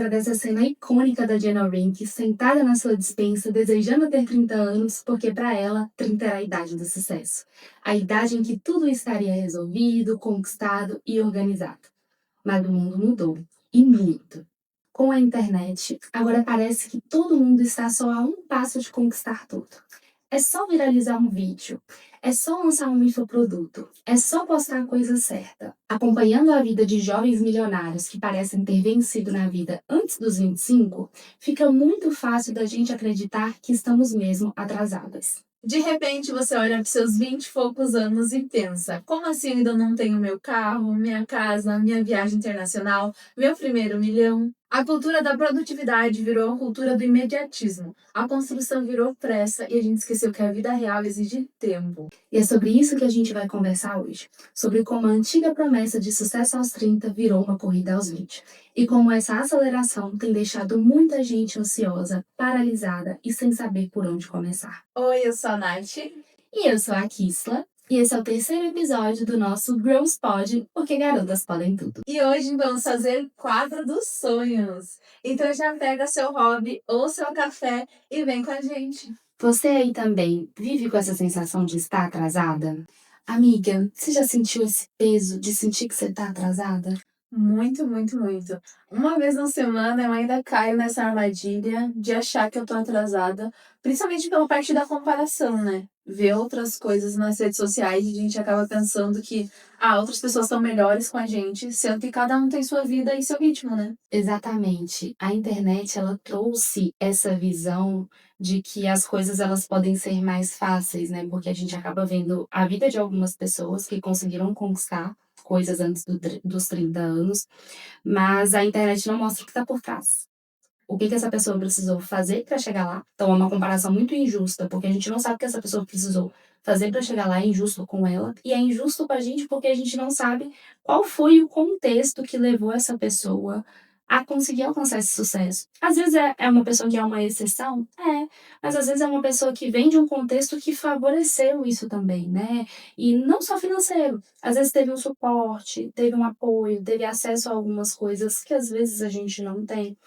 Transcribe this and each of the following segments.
lembra dessa cena icônica da Jenna Rink sentada na sua despensa desejando ter 30 anos, porque para ela 30 era a idade do sucesso. A idade em que tudo estaria resolvido, conquistado e organizado. Mas o mundo mudou, e muito. Com a internet, agora parece que todo mundo está só a um passo de conquistar tudo. É só viralizar um vídeo, é só lançar um infoproduto, é só postar a coisa certa. Acompanhando a vida de jovens milionários que parecem ter vencido na vida antes dos 25, fica muito fácil da gente acreditar que estamos mesmo atrasadas. De repente, você olha para seus 20 e poucos anos e pensa: como assim eu ainda não tenho meu carro, minha casa, minha viagem internacional, meu primeiro milhão? A cultura da produtividade virou a cultura do imediatismo. A construção virou pressa e a gente esqueceu que a vida real exige tempo. E é sobre isso que a gente vai conversar hoje. Sobre como a antiga promessa de sucesso aos 30 virou uma corrida aos 20. E como essa aceleração tem deixado muita gente ansiosa, paralisada e sem saber por onde começar. Oi, eu sou a Nath. E eu sou a Kisla. E esse é o terceiro episódio do nosso Girls Pod, porque garotas podem tudo. E hoje vamos fazer quadro dos sonhos. Então já pega seu hobby ou seu café e vem com a gente. Você aí também vive com essa sensação de estar atrasada? Amiga, você já sentiu esse peso de sentir que você está atrasada? Muito, muito, muito. Uma vez na semana eu ainda caio nessa armadilha de achar que eu tô atrasada, principalmente pela parte da comparação, né? Ver outras coisas nas redes sociais e a gente acaba pensando que outras pessoas estão melhores com a gente, sendo que cada um tem sua vida e seu ritmo, né? Exatamente. A internet, ela trouxe essa visão de que as coisas elas podem ser mais fáceis, né? Porque a gente acaba vendo a vida de algumas pessoas que conseguiram conquistar coisas antes dos 30 anos, mas a internet não mostra o que está por trás. O que que essa pessoa precisou fazer para chegar lá. Então é uma comparação muito injusta, porque a gente não sabe o que essa pessoa precisou fazer para chegar lá, é injusto com ela, e é injusto com a gente porque a gente não sabe qual foi o contexto que levou essa pessoa a conseguir alcançar esse sucesso. Às vezes é uma pessoa que é uma exceção, mas às vezes é uma pessoa que vem de um contexto que favoreceu isso também, né? E não só financeiro, às vezes teve um suporte, teve um apoio, teve acesso a algumas coisas que às vezes a gente não tem.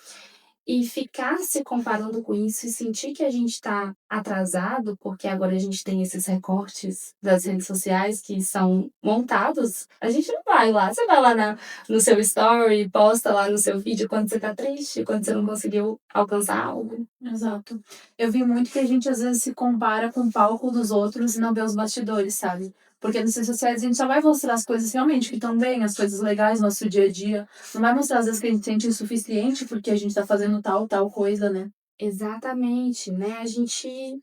E ficar se comparando com isso e sentir que a gente está atrasado, porque agora a gente tem esses recortes das redes sociais que são montados, a gente não vai lá. Você vai lá no seu story, posta lá no seu vídeo quando você tá triste, quando você não conseguiu alcançar algo. Exato. Eu vi muito que a gente às vezes se compara com o palco dos outros e não vê os bastidores, sabe? Porque nas redes sociais a gente só vai mostrar as coisas realmente que estão bem, as coisas legais do nosso dia a dia. Não vai mostrar às vezes que a gente sente insuficiente porque a gente tá fazendo tal coisa, né? Exatamente, né? A gente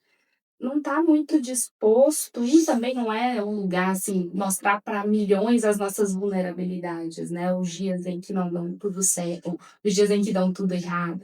não está muito disposto e também não é um lugar, assim, mostrar para milhões as nossas vulnerabilidades, né, os dias em que não dão tudo certo, os dias em que dão tudo errado.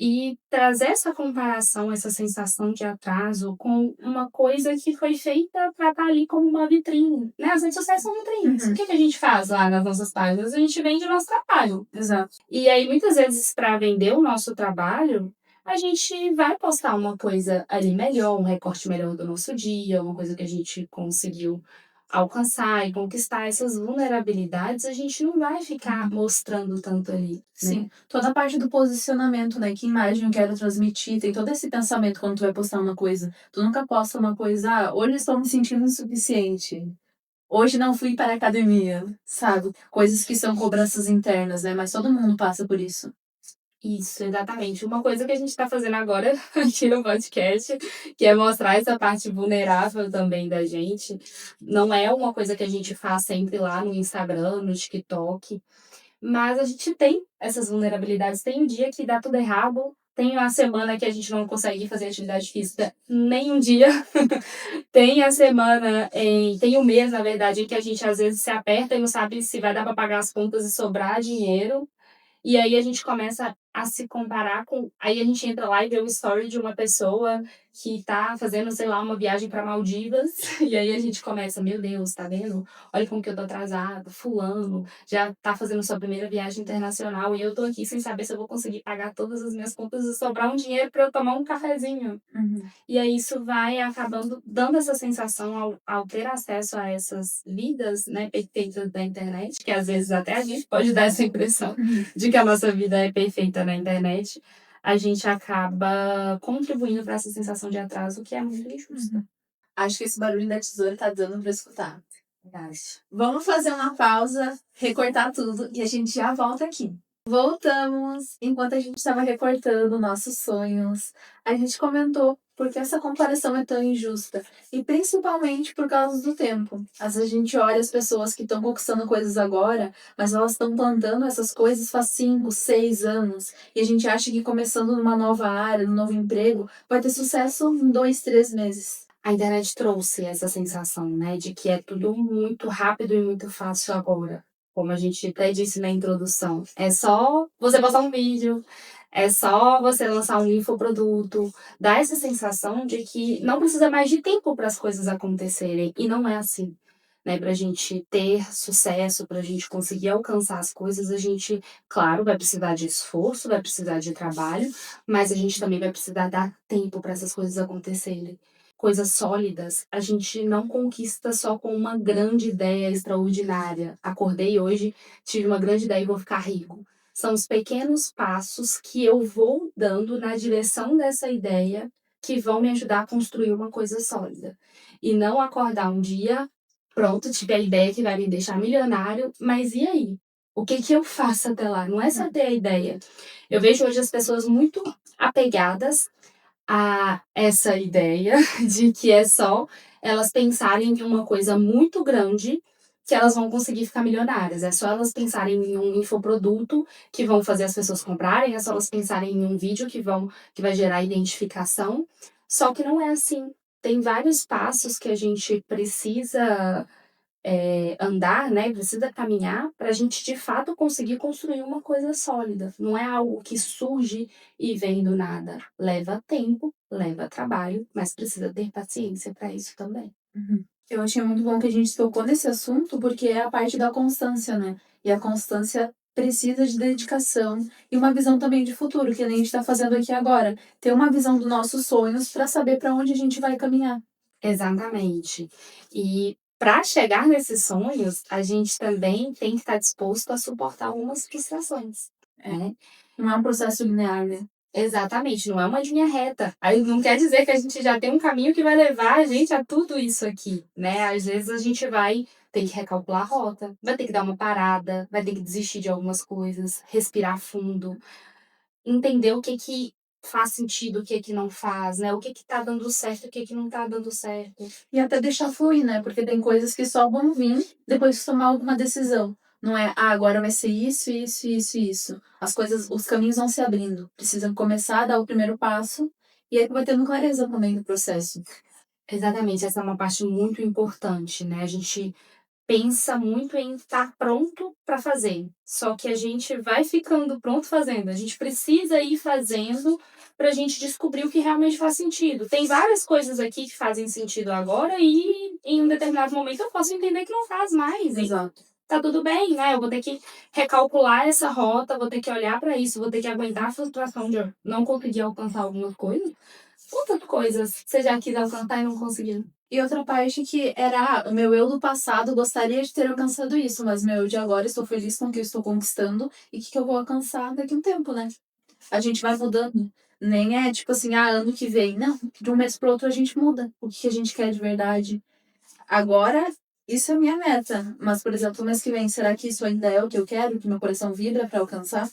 E trazer essa comparação, essa sensação de atraso com uma coisa que foi feita para estar ali como uma vitrine, né, as redes sociais são vitrines. O que que a gente faz lá nas nossas páginas? A gente vende o nosso trabalho. Exato. E aí, muitas vezes, para vender o nosso trabalho, a gente vai postar uma coisa ali melhor, um recorte melhor do nosso dia, uma coisa que a gente conseguiu alcançar e conquistar. Essas vulnerabilidades, a gente não vai ficar mostrando tanto ali, né? Sim, toda a parte do posicionamento, né? Que imagem eu quero transmitir, tem todo esse pensamento quando tu vai postar uma coisa. Tu nunca posta uma coisa, hoje estou me sentindo insuficiente. Hoje não fui para a academia, sabe? Coisas que são cobranças internas, né? Mas todo mundo passa por isso. Isso, exatamente. Uma coisa que a gente está fazendo agora aqui no podcast, que é mostrar essa parte vulnerável também da gente. Não é uma coisa que a gente faz sempre lá no Instagram, no TikTok, mas a gente tem essas vulnerabilidades. Tem um dia que dá tudo errado, tem uma semana que a gente não consegue fazer atividade física nem um dia. Tem a semana, tem o mês, na verdade, em que a gente às vezes se aperta e não sabe se vai dar para pagar as contas e sobrar dinheiro. E aí a gente começa a se comparar com aí a gente entra lá e vê o story de uma pessoa que tá fazendo, sei lá, uma viagem para Maldivas, e aí a gente começa: "Meu Deus, tá vendo? Olha como que eu tô atrasada, fulano já tá fazendo sua primeira viagem internacional e eu tô aqui sem saber se eu vou conseguir pagar todas as minhas contas e sobrar um dinheiro para eu tomar um cafezinho". Uhum. E aí isso vai acabando dando essa sensação ao ter acesso a essas vidas, né, perfeitas da internet, que às vezes até a gente pode dar essa impressão Uhum. de que a nossa vida é perfeita na internet, a gente acaba contribuindo para essa sensação de atraso que é muito injusta. Uhum. Acho que esse barulho da tesoura tá dando pra escutar. Verdade. Vamos fazer uma pausa, recortar tudo e a gente já volta aqui. Voltamos. Enquanto a gente estava recortando nossos sonhos, a gente comentou por que essa comparação é tão injusta. E principalmente por causa do tempo. Às vezes a gente olha as pessoas que estão conquistando coisas agora, mas elas estão plantando essas coisas faz 5, 6 anos. E a gente acha que começando numa nova área, num novo emprego, vai ter sucesso em 2, 3 meses. A internet trouxe essa sensação, né, de que é tudo muito rápido e muito fácil agora. Como a gente até disse na introdução, é só você postar um vídeo, é só você lançar um infoproduto, dá essa sensação de que não precisa mais de tempo para as coisas acontecerem, e não é assim, né, para a gente ter sucesso, para a gente conseguir alcançar as coisas, a gente, claro, vai precisar de esforço, vai precisar de trabalho, mas a gente também vai precisar dar tempo para essas coisas acontecerem. Coisas sólidas, a gente não conquista só com uma grande ideia extraordinária. Acordei hoje, tive uma grande ideia e vou ficar rico. São os pequenos passos que eu vou dando na direção dessa ideia que vão me ajudar a construir uma coisa sólida. E não acordar um dia, pronto, tive a ideia que vai me deixar milionário, mas e aí? O que que eu faço até lá? Não é só ter a ideia. Eu vejo hoje as pessoas muito apegadas a essa ideia de que é só elas pensarem em uma coisa muito grande que elas vão conseguir ficar milionárias. É só elas pensarem em um infoproduto que vão fazer as pessoas comprarem, é só elas pensarem em um vídeo que vai gerar identificação. Só que não é assim. Tem vários passos que a gente precisa andar, né, precisa caminhar para a gente de fato conseguir construir uma coisa sólida. Não é algo que surge e vem do nada. Leva tempo, leva trabalho, mas precisa ter paciência para isso também. Uhum. Eu achei muito bom que a gente tocou nesse assunto, porque é a parte da constância, né? E a constância precisa de dedicação e uma visão também de futuro, que nem a gente está fazendo aqui agora. Ter uma visão dos nossos sonhos para saber para onde a gente vai caminhar. Exatamente. E para chegar nesses sonhos, a gente também tem que estar disposto a suportar algumas frustrações, É. né? Não é um processo linear, né? Exatamente, não é uma linha reta. Aí não quer dizer que a gente já tem um caminho que vai levar a gente a tudo isso aqui, né? Às vezes a gente vai ter que recalcular a rota, vai ter que dar uma parada, vai ter que desistir de algumas coisas, respirar fundo, entender o que que faz sentido, o que que não faz, né? O que que tá dando certo, o que que não tá dando certo. E até deixar fluir, né? Porque tem coisas que só vão vir depois de tomar alguma decisão. Não é, agora vai ser isso, isso, isso, isso. As coisas, os caminhos vão se abrindo. Precisa começar a dar o primeiro passo e aí vai tendo clareza também do processo. Exatamente, essa é uma parte muito importante, né? A gente pensa muito em estar pronto para fazer, só que a gente vai ficando pronto fazendo, a gente precisa ir fazendo para a gente descobrir o que realmente faz sentido. Tem várias coisas aqui que fazem sentido agora e em um determinado momento eu posso entender que não faz mais e Exato. tá tudo bem, né, eu vou ter que recalcular essa rota, vou ter que olhar para isso, vou ter que aguentar a frustração de eu não conseguir alcançar algumas coisas. Quantas coisas você já quis alcançar e não conseguiu? E outra parte que era, o meu eu do passado gostaria de ter alcançado isso, mas meu eu de agora estou feliz com o que eu estou conquistando e o que eu vou alcançar daqui a um tempo, né? A gente vai mudando. Nem é tipo assim, ano que vem. Não, de um mês pro outro a gente muda. O que a gente quer de verdade. Agora, isso é a minha meta. Mas, por exemplo, o mês que vem, será que isso ainda é o que eu quero? Que meu coração vibra para alcançar?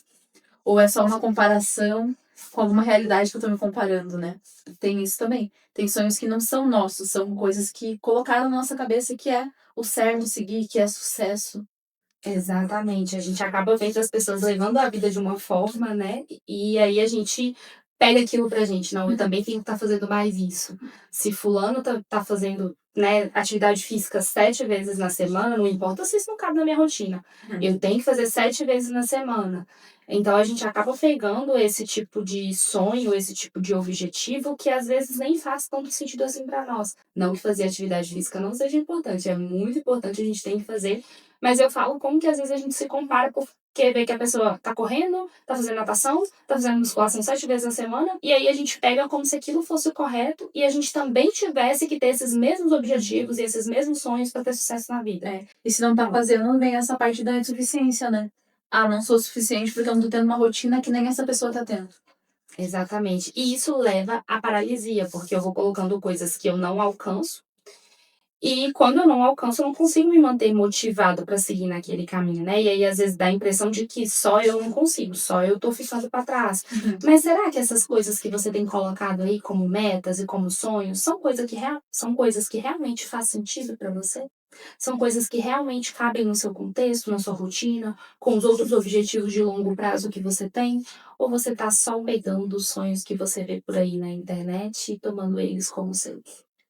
Ou é só uma comparação com alguma realidade que eu tô me comparando, né? Tem isso também. Tem sonhos que não são nossos, são coisas que colocaram na nossa cabeça que é o certo seguir, que é sucesso. Exatamente, a gente acaba vendo as pessoas levando a vida de uma forma, né, e aí a gente pega aquilo pra gente, não, eu também tenho que estar fazendo mais isso. Se fulano tá fazendo, né, atividade física 7 vezes na semana, não importa se isso não cabe na minha rotina, eu tenho que fazer 7 vezes na semana. Então a gente acaba pegando esse tipo de sonho, esse tipo de objetivo que às vezes nem faz tanto sentido assim pra nós. Não que fazer atividade física não seja importante, é muito importante, a gente tem que fazer, mas eu falo como que às vezes a gente se compara porque vê que a pessoa tá correndo, tá fazendo natação, tá fazendo musculação 7 vezes na semana, e aí a gente pega como se aquilo fosse o correto e a gente também tivesse que ter esses mesmos objetivos e esses mesmos sonhos para ter sucesso na vida. É. E se não tá fazendo, vem essa parte da insuficiência, né? Ah, não sou suficiente porque eu não tô tendo uma rotina que nem essa pessoa tá tendo. Exatamente. E isso leva à paralisia, porque eu vou colocando coisas que eu não alcanço, e quando eu não alcanço, eu não consigo me manter motivado para seguir naquele caminho, né? E aí, às vezes, dá a impressão de que só eu não consigo, só eu tô ficando para trás. Mas será que essas coisas que você tem colocado aí como metas e como sonhos são coisas que realmente faz sentido para você? São coisas que realmente cabem no seu contexto, na sua rotina, com os outros objetivos de longo prazo que você tem? Ou você tá só pegando os sonhos que você vê por aí na internet e tomando eles como seus?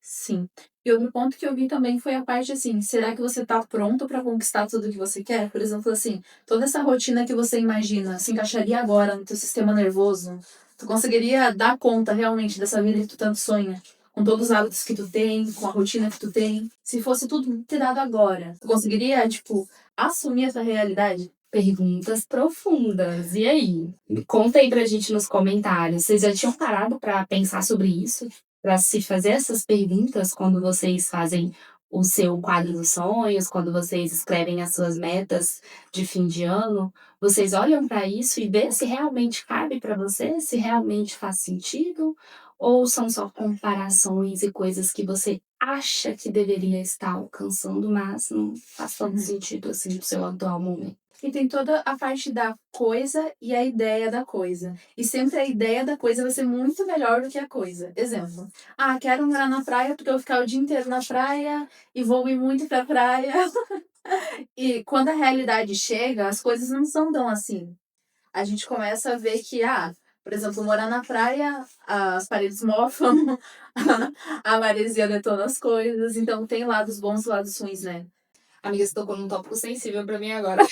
Sim. E outro ponto que eu vi também foi a parte assim, será que você tá pronto para conquistar tudo que você quer? Por exemplo, assim, toda essa rotina que você imagina se encaixaria agora no teu sistema nervoso? Tu conseguiria dar conta realmente dessa vida que tu tanto sonha? Com todos os hábitos que tu tem, com a rotina que tu tem? Se fosse tudo ter dado agora, tu conseguiria, tipo, assumir essa realidade? Perguntas profundas. E aí? Conta aí pra gente nos comentários. Vocês já tinham parado para pensar sobre isso? Para se fazer essas perguntas quando vocês fazem o seu quadro dos sonhos, quando vocês escrevem as suas metas de fim de ano? Vocês olham para isso e vê se realmente cabe para você, se realmente faz sentido? Ou são só comparações e coisas que você acha que deveria estar alcançando, mas não faz tanto sentido assim pro seu atual momento? E tem toda a parte da coisa e a ideia da coisa. E sempre a ideia da coisa vai ser muito melhor do que a coisa. Exemplo. Ah, quero morar na praia porque eu vou ficar o dia inteiro na praia e vou ir muito pra praia. E quando a realidade chega, as coisas não são tão assim. A gente começa a ver que, por exemplo, morar na praia, as paredes mofam, a maresia detona as coisas. Então tem lados bons e lados ruins, né? Amiga, você tocou num tópico sensível pra mim agora.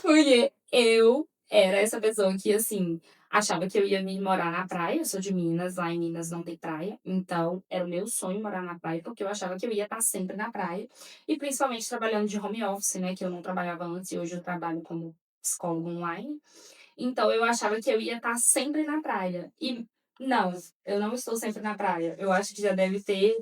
Porque eu era essa pessoa que, assim, achava que eu ia vir morar na praia. Eu sou de Minas, lá em Minas não tem praia. Então, era o meu sonho morar na praia, porque eu achava que eu ia estar sempre na praia. E principalmente trabalhando de home office, né? Que eu não trabalhava antes e hoje eu trabalho como psicólogo online. Então, eu achava que eu ia estar sempre na praia. E não, eu não estou sempre na praia. Eu acho que já deve ter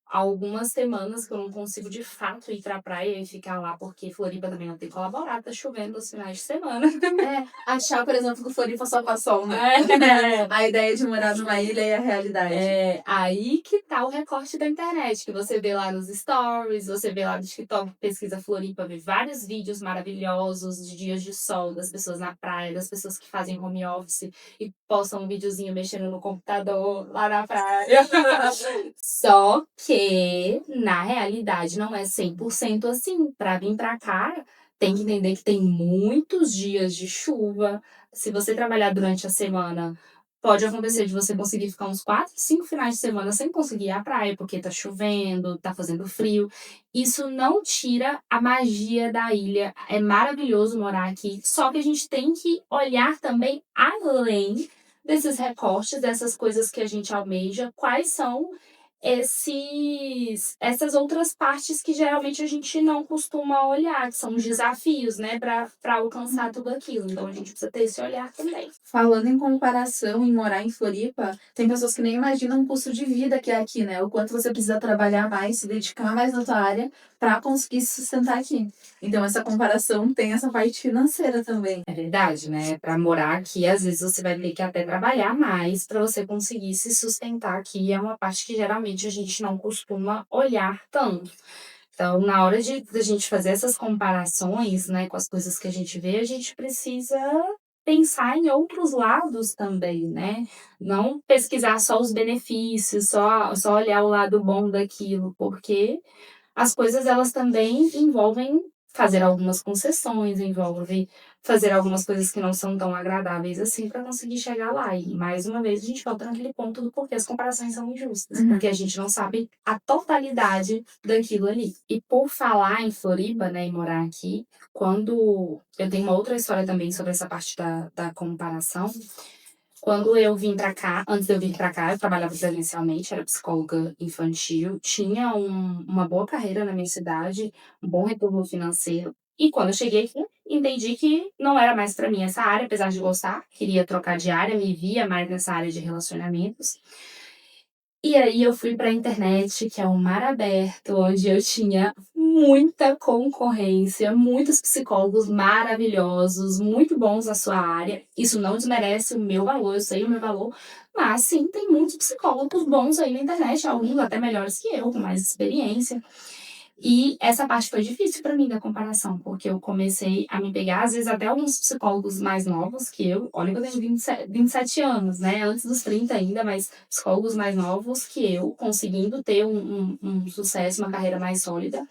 algumas semanas que eu não consigo de fato ir pra praia e ficar lá, porque Floripa também não tem colaborado, tá chovendo nos finais de semana. É, achar, por exemplo, que Floripa só passa sol, né? É, A ideia de morar numa ilha e a realidade. é aí que tá o recorte da internet, que você vê lá nos stories, você vê lá no TikTok, pesquisa Floripa, vê vários vídeos maravilhosos de dias de sol, das pessoas na praia, das pessoas que fazem home office e postam um videozinho mexendo no computador lá na praia. Só que, na realidade, não é 100% assim. Para vir para cá, tem que entender que tem muitos dias de chuva. Se você trabalhar durante a semana, pode acontecer de você conseguir ficar uns 4, 5 finais de semana sem conseguir ir à praia, porque tá chovendo, tá fazendo frio. Isso não tira a magia da ilha. É maravilhoso morar aqui, só que a gente tem que olhar também além desses recortes, dessas coisas que a gente almeja, quais são essas outras partes que geralmente a gente não costuma olhar, que são os desafios, né, para alcançar tudo aquilo. Então a gente precisa ter esse olhar também. Falando em comparação em morar em Floripa, tem pessoas que nem imaginam o custo de vida que é aqui, né? O quanto você precisa trabalhar mais, se dedicar mais na tua área para conseguir se sustentar aqui. Então essa comparação tem essa parte financeira também. É verdade, né? Para morar aqui, às vezes você vai ter que até trabalhar mais para você conseguir se sustentar aqui. É uma parte que geralmente a gente não costuma olhar tanto. Então, na hora de da gente fazer essas comparações, né, com as coisas que a gente vê, a gente precisa pensar em outros lados também, né? Não pesquisar só os benefícios, só olhar o lado bom daquilo, porque as coisas elas também envolvem fazer algumas concessões, envolve fazer algumas coisas que não são tão agradáveis assim para conseguir chegar lá. E mais uma vez a gente volta naquele ponto do porquê as comparações são injustas, porque a gente não sabe a totalidade daquilo ali. E por falar em Floripa, né, e morar aqui, quando eu tenho uma outra história também sobre essa parte da comparação. Quando eu vim pra cá, antes de eu vir pra cá, eu trabalhava presencialmente, era psicóloga infantil, tinha uma boa carreira na minha cidade, um bom retorno financeiro. E quando eu cheguei aqui, entendi que não era mais pra mim essa área, apesar de gostar, queria trocar de área, me via mais nessa área de relacionamentos. E aí eu fui para a internet, que é um mar aberto, onde eu tinha muita concorrência, muitos psicólogos maravilhosos, muito bons na sua área. Isso não desmerece o meu valor, eu sei o meu valor, mas sim, tem muitos psicólogos bons aí na internet, alguns até melhores que eu, com mais experiência. E essa parte foi difícil para mim da comparação, porque eu comecei a me pegar, às vezes até alguns psicólogos mais novos que eu, olha que eu tenho 27 anos, né, antes dos 30 ainda, mas psicólogos mais novos que eu, conseguindo ter um sucesso, uma carreira mais sólida,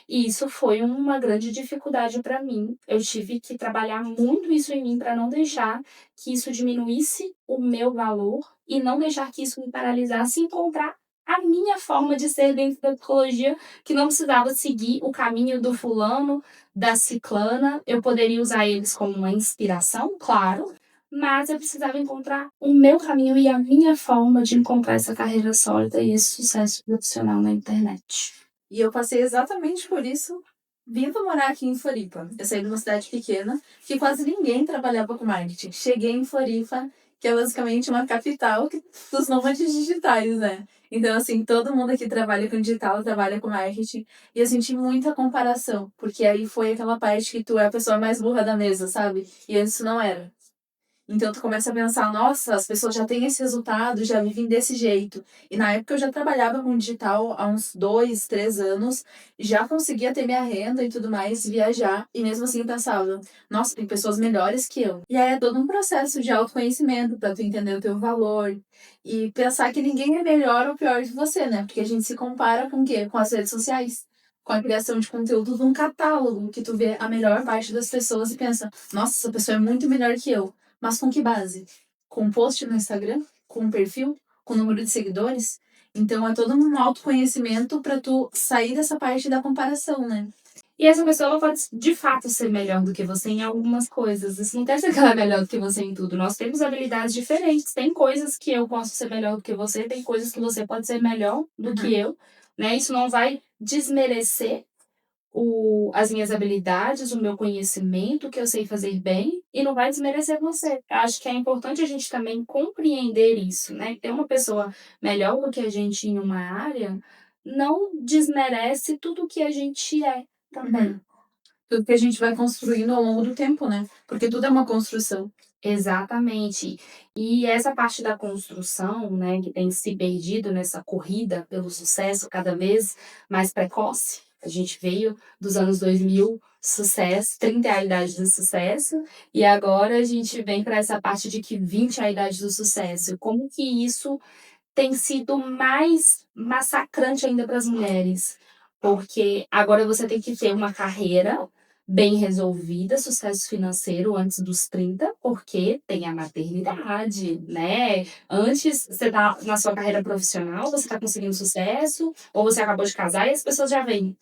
e isso foi uma grande dificuldade para mim. Eu tive que trabalhar muito isso em mim para não deixar que isso diminuísse o meu valor e não deixar que isso me paralisasse e encontrar a minha forma de ser dentro da psicologia, que não precisava seguir o caminho do fulano, da ciclana. Eu poderia usar eles como uma inspiração, claro, mas eu precisava encontrar o meu caminho e a minha forma de encontrar essa carreira sólida e esse sucesso profissional na internet. E eu passei exatamente por isso vindo morar aqui em Floripa. Eu saí de uma cidade pequena que quase ninguém trabalhava com marketing. Cheguei em Floripa, que é basicamente uma capital dos nômades digitais, né? Então, assim, todo mundo aqui trabalha com digital, trabalha com marketing. E eu senti muita comparação, porque aí foi aquela parte que tu é a pessoa mais burra da mesa, sabe? E antes não era. Então tu começa a pensar, nossa, as pessoas já têm esse resultado, já vivem desse jeito. E na época eu já trabalhava com digital há uns 2, 3 anos, já conseguia ter minha renda e tudo mais, viajar, e mesmo assim eu pensava, nossa, tem pessoas melhores que eu. E aí é todo um processo de autoconhecimento para tu entender o teu valor e pensar que ninguém é melhor ou pior que você, né? Porque a gente se compara com o quê? Com as redes sociais. Com a criação de conteúdo de um catálogo, que tu vê a melhor parte das pessoas e pensa, nossa, essa pessoa é muito melhor que eu. Mas com que base? Com um post no Instagram? Com um perfil? Com o número de seguidores? Então é todo um autoconhecimento para tu sair dessa parte da comparação, né? E essa pessoa ela pode de fato ser melhor do que você em algumas coisas. Isso não quer dizer que ela é melhor do que você em tudo. Nós temos habilidades diferentes. Tem coisas que eu posso ser melhor do que você, tem coisas que você pode ser melhor do que eu, né? Isso não vai desmerecer as minhas habilidades, o meu conhecimento, o que eu sei fazer bem, e não vai desmerecer você. Eu acho que é importante a gente também compreender isso, né? Ter uma pessoa melhor do que a gente em uma área não desmerece tudo que a gente é também. Tudo que a gente vai construindo ao longo do tempo, né? Porque tudo é uma construção. Exatamente. E essa parte da construção, né, que tem se perdido nessa corrida pelo sucesso cada vez mais precoce. A gente veio dos anos 2000, sucesso, 30 é a idade do sucesso, e agora a gente vem para essa parte de que 20 é a idade do sucesso. Como que isso tem sido mais massacrante ainda para as mulheres? Porque agora você tem que ter uma carreira bem resolvida, sucesso financeiro antes dos 30, porque tem a maternidade, né? Antes você tá na sua carreira profissional, você tá conseguindo sucesso, ou você acabou de casar e as pessoas já vêm.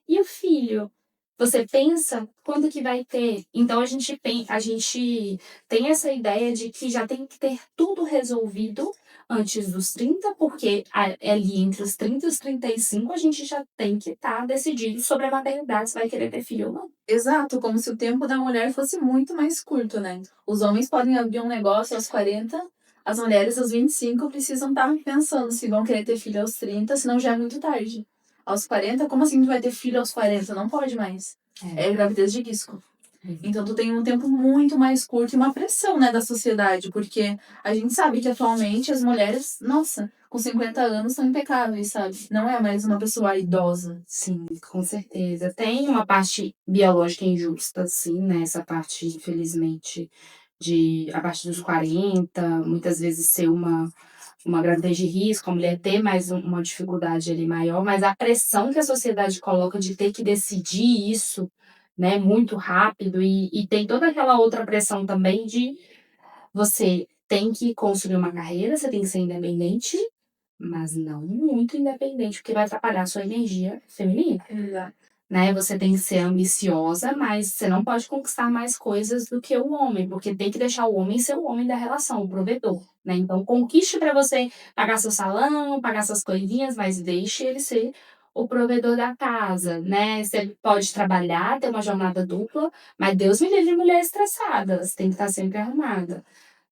E o filho? Você pensa quando que vai ter? Então a gente tem essa ideia de que já tem que ter tudo resolvido antes dos 30, porque ali entre os 30 e os 35 a gente já tem que estar decidido sobre a maternidade, se vai querer ter filho ou não. Exato, como se o tempo da mulher fosse muito mais curto, né? Os homens podem abrir um negócio aos 40, as mulheres aos 25 precisam estar pensando se vão querer ter filho aos 30, senão já é muito tarde. Aos 40, como assim tu vai ter filho aos 40? Não pode mais. É gravidez de risco. Então tu tem um tempo muito mais curto e uma pressão, né, da sociedade, porque a gente sabe que atualmente as mulheres, nossa, com 50 anos são impecáveis, sabe? Não é mais uma pessoa idosa. Sim, com certeza. Tem uma parte biológica injusta, sim, né? Essa parte, infelizmente, de a partir dos 40, muitas vezes ser uma gravidez de risco, a mulher ter mais uma dificuldade ali maior, mas a pressão que a sociedade coloca de ter que decidir isso né, muito rápido e tem toda aquela outra pressão também de você tem que construir uma carreira, você tem que ser independente, mas não muito independente, porque vai atrapalhar a sua energia feminina, Exato. né. Você tem que ser ambiciosa, mas você não pode conquistar mais coisas do que o homem, porque tem que deixar o homem ser o homem da relação, o provedor, né. Então conquiste para você pagar seu salão, pagar suas coisinhas, mas deixe ele ser o provedor da casa, né. Você pode trabalhar, ter uma jornada dupla, mas Deus me livre de mulher estressada, você tem que estar sempre arrumada.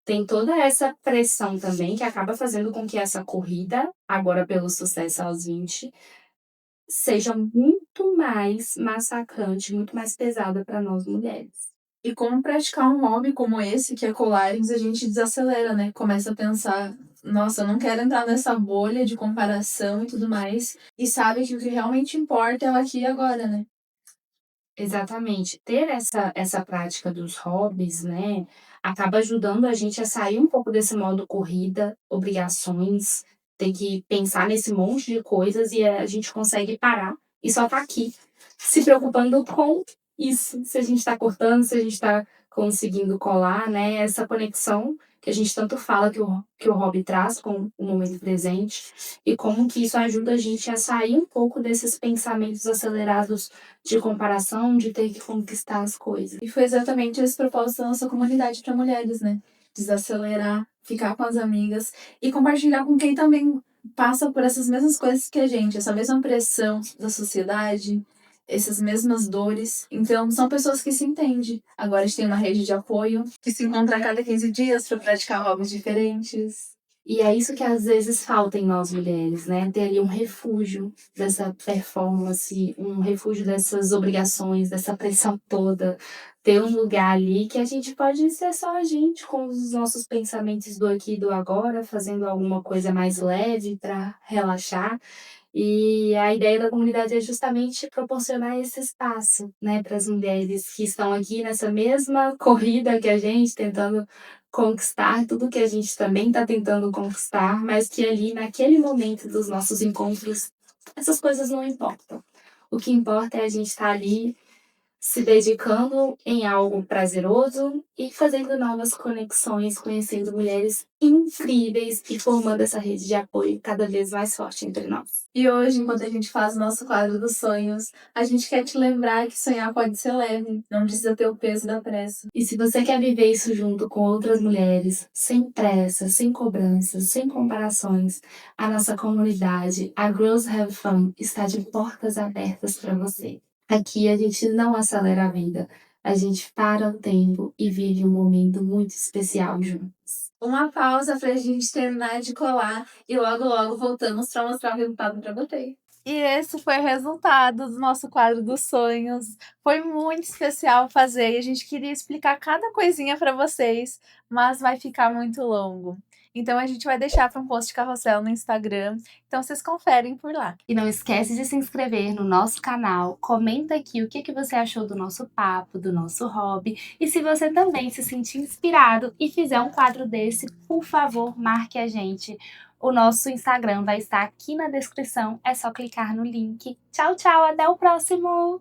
Tem toda essa pressão também que acaba fazendo com que essa corrida, agora pelo sucesso aos 20, seja muito mais massacrante, muito mais pesada para nós mulheres. E como praticar um hobby como esse, que é colagens, a gente desacelera, né? Começa a pensar, nossa, eu não quero entrar nessa bolha de comparação e tudo mais. E sabe que o que realmente importa é o aqui e agora, né? Exatamente. Ter essa prática dos hobbies, né, acaba ajudando a gente a sair um pouco desse modo corrida, obrigações, tem que pensar nesse monte de coisas e a gente consegue parar e só tá aqui, se preocupando com isso, se a gente está cortando, se a gente está conseguindo colar, né, essa conexão que a gente tanto fala que o hobby traz com o momento presente, e como que isso ajuda a gente a sair um pouco desses pensamentos acelerados de comparação, de ter que conquistar as coisas. E foi exatamente esse propósito da nossa comunidade para mulheres, né? Desacelerar, ficar com as amigas e compartilhar com quem também passa por essas mesmas coisas que a gente, essa mesma pressão da sociedade, essas mesmas dores. Então, são pessoas que se entendem. Agora a gente tem uma rede de apoio, que se encontra a cada 15 dias para praticar hobbies diferentes. E é isso que às vezes falta em nós mulheres, né, ter ali um refúgio dessa performance, um refúgio dessas obrigações, dessa pressão toda, ter um lugar ali que a gente pode ser só a gente, com os nossos pensamentos do aqui e do agora, fazendo alguma coisa mais leve para relaxar. E a ideia da comunidade é justamente proporcionar esse espaço, né, para as mulheres que estão aqui nessa mesma corrida que a gente, tentando conquistar tudo que a gente também está tentando conquistar, mas que ali naquele momento dos nossos encontros, essas coisas não importam. O que importa é a gente estar ali se dedicando em algo prazeroso e fazendo novas conexões, conhecendo mulheres incríveis e formando essa rede de apoio cada vez mais forte entre nós. E hoje, enquanto a gente faz o nosso quadro dos sonhos, a gente quer te lembrar que sonhar pode ser leve, não precisa ter o peso da pressa. E se você quer viver isso junto com outras mulheres, sem pressa, sem cobranças, sem comparações, a nossa comunidade, a Girls Have Fun, está de portas abertas para você. Aqui a gente não acelera a vida, a gente para o tempo e vive um momento muito especial juntos. Uma pausa pra gente terminar de colar e logo logo voltamos pra mostrar o resultado pra você. E esse foi o resultado do nosso quadro dos sonhos. Foi muito especial fazer e a gente queria explicar cada coisinha para vocês, mas vai ficar muito longo. Então a gente vai deixar para um post de carrossel no Instagram, então vocês conferem por lá. E não esquece de se inscrever no nosso canal, comenta aqui o que você achou do nosso papo, do nosso hobby, e se você também se sentir inspirado e fizer um quadro desse, por favor, marque a gente. O nosso Instagram vai estar aqui na descrição, é só clicar no link. Tchau, tchau, até o próximo!